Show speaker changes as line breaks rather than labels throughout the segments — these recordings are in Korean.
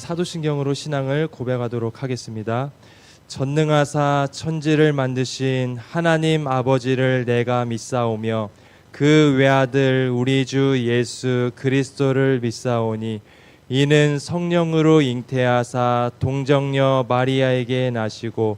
사도신경으로 신앙을 고백하도록 하겠습니다. 전능하사 천지를 만드신 하나님 아버지를 내가 믿사오며 그 외아들 우리 주 예수 그리스도를 믿사오니 이는 성령으로 잉태하사 동정녀 마리아에게 나시고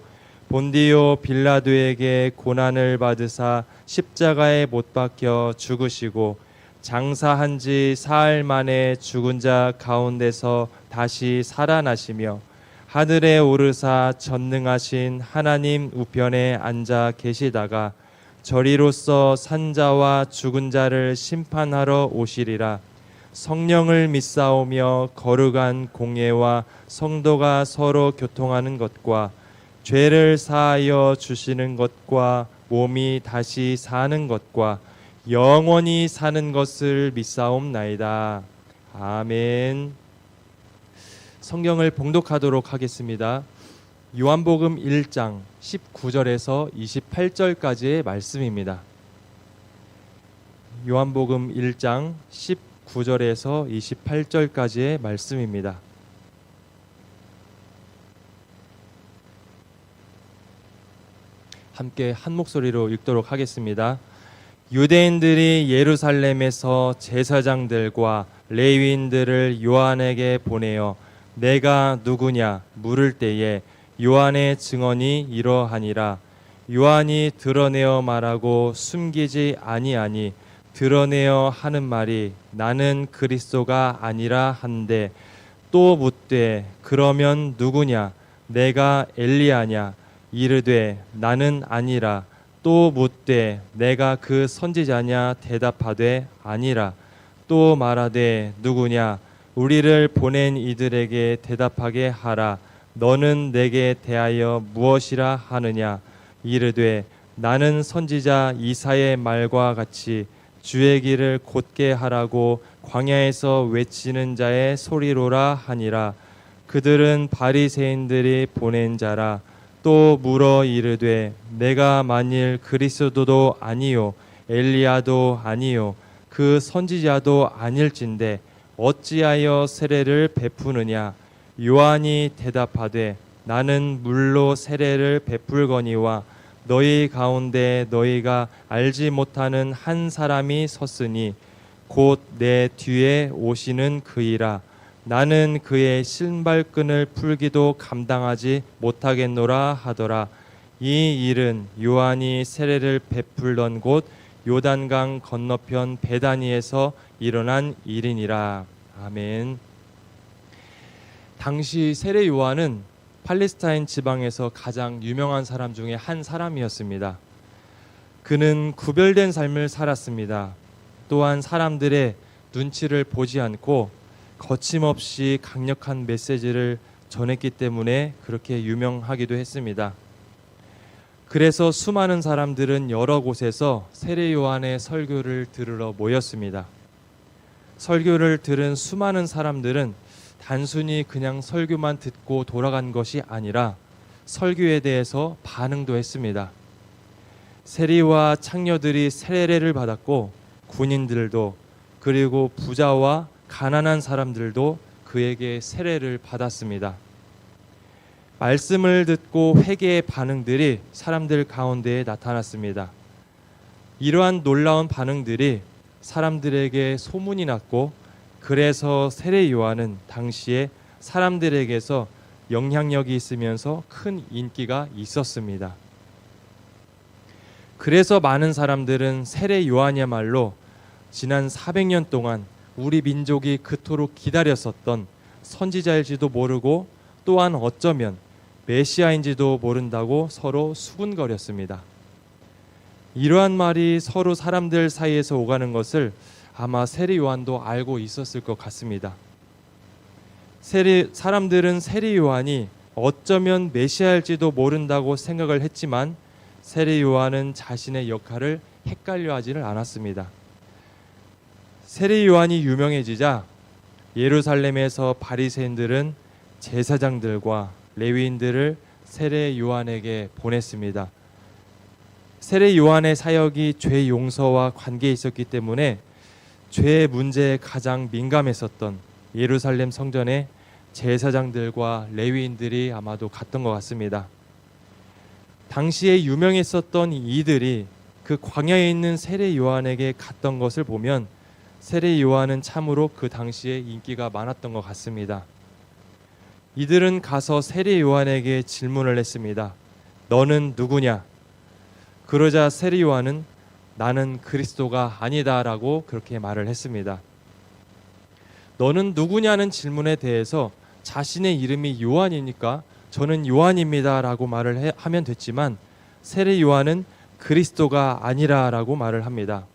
본디오 빌라도에게 고난을 받으사 십자가에 못 박혀 죽으시고 장사한 지 사흘 만에 죽은 자 가운데서 다시 살아나시며 하늘에 오르사 전능하신 하나님 우편에 앉아 계시다가 저리로서 산자와 죽은 자를 심판하러 오시리라. 성령을 믿사오며 거룩한 공예와 성도가 서로 교통하는 것과 죄를 사하여 주시는 것과 몸이 다시 사는 것과 영원히 사는 것을 믿사옵나이다. 아멘. 성경을 봉독하도록 하겠습니다. 요한복음 1장 19절에서 28절까지의 말씀입니다. 요한복음 1장 19절에서 28절까지의 말씀입니다. 함께 한 목소리로 읽도록 하겠습니다. 유대인들이 예루살렘에서 제사장들과 레위인들을 요한에게 보내어 내가 누구냐 물을 때에 요한의 증언이 이러하니라. 요한이 드러내어 말하고 숨기지 아니하니 드러내어 하는 말이 나는 그리스도가 아니라 한데 또 묻되 그러면 누구냐 내가 엘리야냐 이르되 나는 아니라 또 묻되 내가 그 선지자냐 대답하되 아니라 또 말하되 누구냐 우리를 보낸 이들에게 대답하게 하라. 너는 내게 대하여 무엇이라 하느냐 이르되 나는 선지자 이사야의 말과 같이 주의 길을 곧게 하라고 광야에서 외치는 자의 소리로라 하니라. 그들은 바리새인들이 보낸 자라. 또 물어 이르되 내가 만일 그리스도도 아니요 엘리야도 아니요 그 선지자도 아닐진데 어찌하여 세례를 베푸느냐. 요한이 대답하되 나는 물로 세례를 베풀거니와 너희 가운데 너희가 알지 못하는 한 사람이 섰으니 곧 내 뒤에 오시는 그이라. 나는 그의 신발끈을 풀기도 감당하지 못하겠노라 하더라. 이 일은 요한이 세례를 베풀던 곳 요단강 건너편 베다니에서 일어난 일이니라. 아멘. 당시 세례 요한은 팔레스타인 지방에서 가장 유명한 사람 중에 한 사람이었습니다. 그는 구별된 삶을 살았습니다. 또한 사람들의 눈치를 보지 않고 거침없이 강력한 메시지를 전했기 때문에 그렇게 유명하기도 했습니다. 그래서 수많은 사람들은 여러 곳에서 세례 요한의 설교를 들으러 모였습니다. 설교를 들은 수많은 사람들은 단순히 그냥 설교만 듣고 돌아간 것이 아니라 설교에 대해서 반응도 했습니다. 세리와 창녀들이 세례를 받았고 군인들도 그리고 부자와 가난한 사람들도 그에게 세례를 받았습니다. 말씀을 듣고 회개의 반응들이 사람들 가운데에 나타났습니다. 이러한 놀라운 반응들이 사람들에게 소문이 났고 그래서 세례 요한은 당시에 사람들에게서 영향력이 있으면서 큰 인기가 있었습니다. 그래서 많은 사람들은 세례 요한이야말로 지난 400년 동안 우리 민족이 그토록 기다렸었던 선지자일지도 모르고 또한 어쩌면 메시아인지도 모른다고 서로 수군거렸습니다. 이러한 말이 서로 사람들 사이에서 오가는 것을 아마 세례 요한도 알고 있었을 것 같습니다. 사람들은 세례 요한이 어쩌면 메시아일지도 모른다고 생각을 했지만 세례 요한은 자신의 역할을 헷갈려 하지는 않았습니다. 세례 요한이 유명해지자 예루살렘에서 바리새인들은 제사장들과 레위인들을 세례 요한에게 보냈습니다. 세례 요한의 사역이 죄 용서와 관계에 있었기 때문에 죄의 문제에 가장 민감했었던 예루살렘 성전에 제사장들과 레위인들이 아마도 갔던 것 같습니다. 당시에 유명했었던 이들이 그 광야에 있는 세례 요한에게 갔던 것을 보면 세례 요한은 참으로 그 당시에 인기가 많았던 것 같습니다. 이들은 가서 세례 요한에게 질문을 했습니다. 너는 누구냐? 그러자 세례 요한은 나는 그리스도가 아니다라고 그렇게 말을 했습니다. 너는 누구냐는 질문에 대해서 자신의 이름이 요한이니까 저는 요한입니다라고 말을 하면 됐지만 세례 요한은 그리스도가 아니라라고 말을 합니다.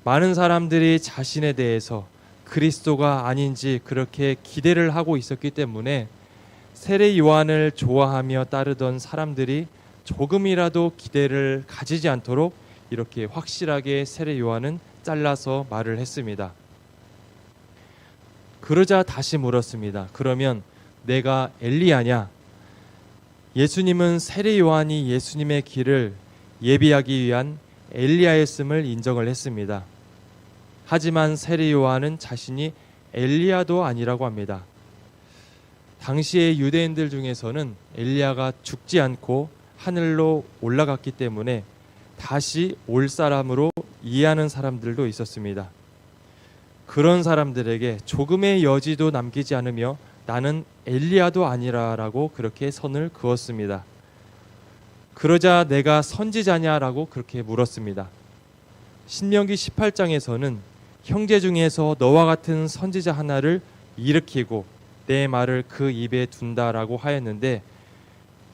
많은 사람들이 자신에 대해서 그리스도가 아닌지 그렇게 기대를 하고 있었기 때문에 세례 요한을 좋아하며 따르던 사람들이 조금이라도 기대를 가지지 않도록 이렇게 확실하게 세례 요한은 잘라서 말을 했습니다. 그러자 다시 물었습니다. 그러면 내가 엘리야냐? 예수님은 세례 요한이 예수님의 길을 예비하기 위한 엘리야였음을 인정을 했습니다. 하지만 세례 요한은 자신이 엘리야도 아니라고 합니다. 당시의 유대인들 중에서는 엘리야가 죽지 않고 하늘로 올라갔기 때문에 다시 올 사람으로 이해하는 사람들도 있었습니다. 그런 사람들에게 조금의 여지도 남기지 않으며 나는 엘리야도 아니라라고 그렇게 선을 그었습니다. 그러자 내가 선지자냐라고 그렇게 물었습니다. 신명기 18장에서는 형제 중에서 너와 같은 선지자 하나를 일으키고 내 말을 그 입에 둔다라고 하였는데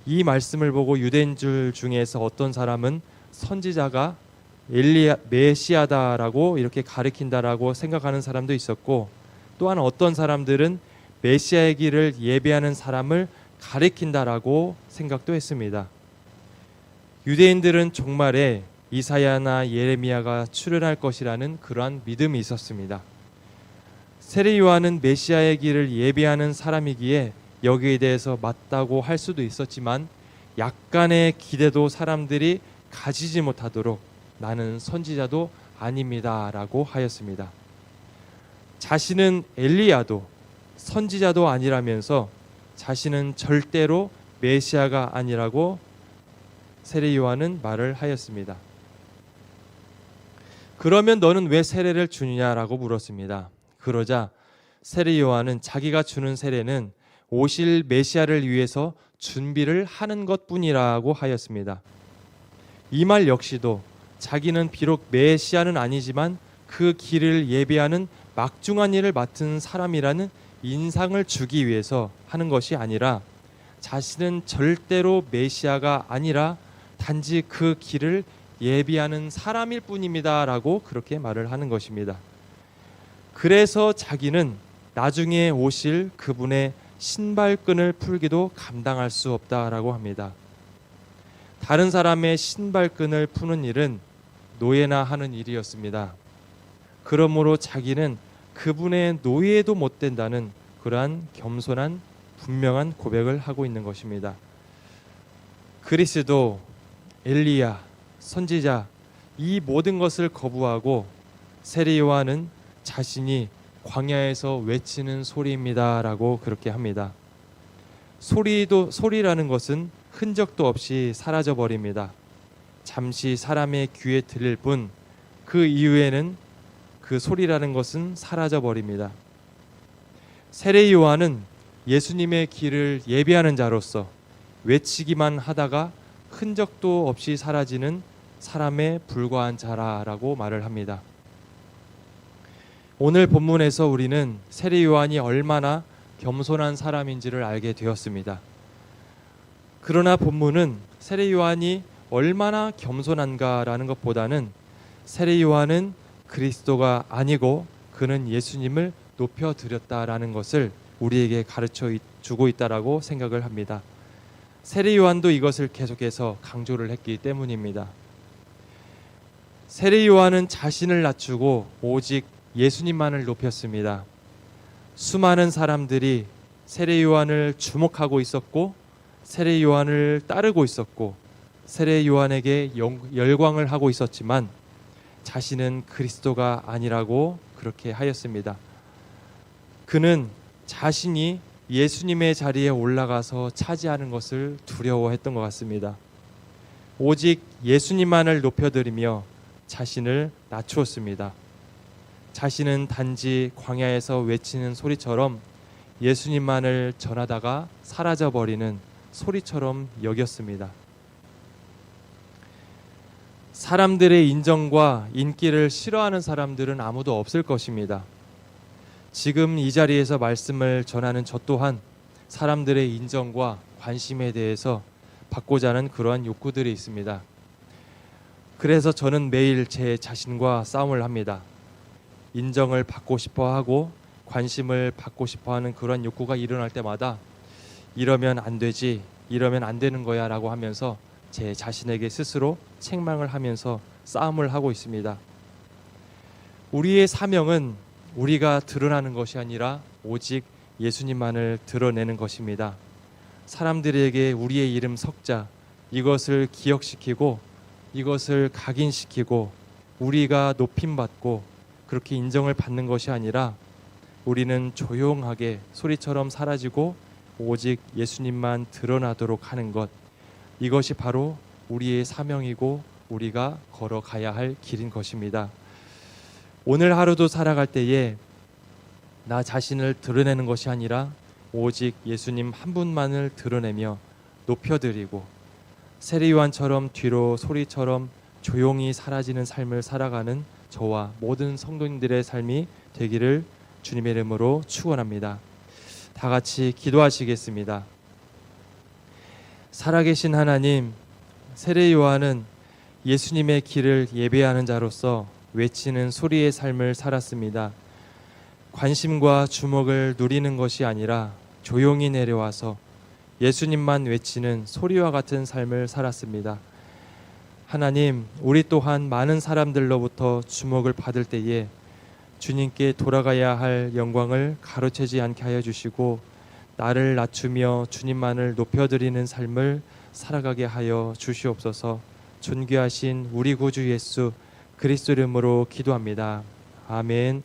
이 말씀을 보고 유대인들 중에서 어떤 사람은 선지자가 엘리야 메시아다라고 이렇게 가리킨다라고 생각하는 사람도 있었고 또한 어떤 사람들은 메시아의 길을 예비하는 사람을 가리킨다라고 생각도 했습니다. 유대인들은 종말에 이사야나 예레미야가 출현할 것이라는 그러한 믿음이 있었습니다. 세례 요한은 메시아의 길을 예비하는 사람이기에 여기에 대해서 맞다고 할 수도 있었지만 약간의 기대도 사람들이 가지지 못하도록 나는 선지자도 아닙니다라고 하였습니다. 자신은 엘리야도 선지자도 아니라면서 자신은 절대로 메시아가 아니라고 세례 요한은 말을 하였습니다. 그러면 너는 왜 세례를 주느냐라고 물었습니다. 그러자 세례 요한은 자기가 주는 세례는 오실 메시아를 위해서 준비를 하는 것뿐이라고 하였습니다. 이 말 역시도 자기는 비록 메시아는 아니지만 그 길을 예비하는 막중한 일을 맡은 사람이라는 인상을 주기 위해서 하는 것이 아니라 자신은 절대로 메시아가 아니라 단지 그 길을 예비하는 사람일 뿐입니다라고 그렇게 말을 하는 것입니다. 그래서 자기는 나중에 오실 그분의 신발끈을 풀기도 감당할 수 없다라고 합니다. 다른 사람의 신발끈을 푸는 일은 노예나 하는 일이었습니다. 그러므로 자기는 그분의 노예도 못 된다는 그러한 겸손한 분명한 고백을 하고 있는 것입니다. 그리스도, 엘리야, 선지자 이 모든 것을 거부하고 세례 요한은 자신이 광야에서 외치는 소리입니다라고 그렇게 합니다. 소리라는 것은 흔적도 없이 사라져 버립니다. 잠시 사람의 귀에 들릴 뿐 그 이후에는 그 소리라는 것은 사라져 버립니다. 세례 요한은 예수님의 길을 예비하는 자로서 외치기만 하다가 흔적도 없이 사라지는 사람에 불과한 자라라고 말을 합니다. 오늘 본문에서 우리는 세례 요한이 얼마나 겸손한 사람인지를 알게 되었습니다. 그러나 본문은 세례 요한이 얼마나 겸손한가라는 것보다는 세례 요한은 그리스도가 아니고 그는 예수님을 높여드렸다라는 것을 우리에게 가르쳐 주고 있다라고 생각을 합니다. 세례 요한도 이것을 계속해서 강조를 했기 때문입니다. 세례 요한은 자신을 낮추고 오직 예수님만을 높였습니다. 수많은 사람들이 세례 요한을 주목하고 있었고 세례 요한을 따르고 있었고 세례 요한에게 열광을 하고 있었지만 자신은 그리스도가 아니라고 그렇게 하였습니다. 그는 자신이 예수님의 자리에 올라가서 차지하는 것을 두려워했던 것 같습니다. 오직 예수님만을 높여드리며 자신을 낮추었습니다. 자신은 단지 광야에서 외치는 소리처럼 예수님만을 전하다가 사라져버리는 소리처럼 여겼습니다. 사람들의 인정과 인기를 싫어하는 사람들은 아무도 없을 것입니다. 지금 이 자리에서 말씀을 전하는 저 또한 사람들의 인정과 관심에 대해서 받고자 하는 그러한 욕구들이 있습니다. 그래서 저는 매일 제 자신과 싸움을 합니다. 인정을 받고 싶어 하고 관심을 받고 싶어 하는 그런 욕구가 일어날 때마다 이러면 안 되지, 이러면 안 되는 거야 라고 하면서 제 자신에게 스스로 책망을 하면서 싸움을 하고 있습니다. 우리의 사명은 우리가 드러나는 것이 아니라 오직 예수님만을 드러내는 것입니다. 사람들에게 우리의 이름 석자, 이것을 기억시키고 이것을 각인시키고 우리가 높임받고 그렇게 인정을 받는 것이 아니라 우리는 조용하게 소리처럼 사라지고 오직 예수님만 드러나도록 하는 것, 이것이 바로 우리의 사명이고 우리가 걸어가야 할 길인 것입니다. 오늘 하루도 살아갈 때에 나 자신을 드러내는 것이 아니라 오직 예수님 한 분만을 드러내며 높여드리고 세례요한처럼 뒤로 소리처럼 조용히 사라지는 삶을 살아가는 저와 모든 성도님들의 삶이 되기를 주님의 이름으로 축원합니다. 다 같이 기도하시겠습니다. 살아계신 하나님, 세례요한은 예수님의 길을 예배하는 자로서 외치는 소리의 삶을 살았습니다. 관심과 주목을 누리는 것이 아니라 조용히 내려와서 예수님만 외치는 소리와 같은 삶을 살았습니다. 하나님, 우리 또한 많은 사람들로부터 주목을 받을 때에 주님께 돌아가야 할 영광을 가로채지 않게 하여 주시고 나를 낮추며 주님만을 높여드리는 삶을 살아가게 하여 주시옵소서. 존귀하신 우리 구주 예수 그리스도 이름으로 기도합니다. 아멘.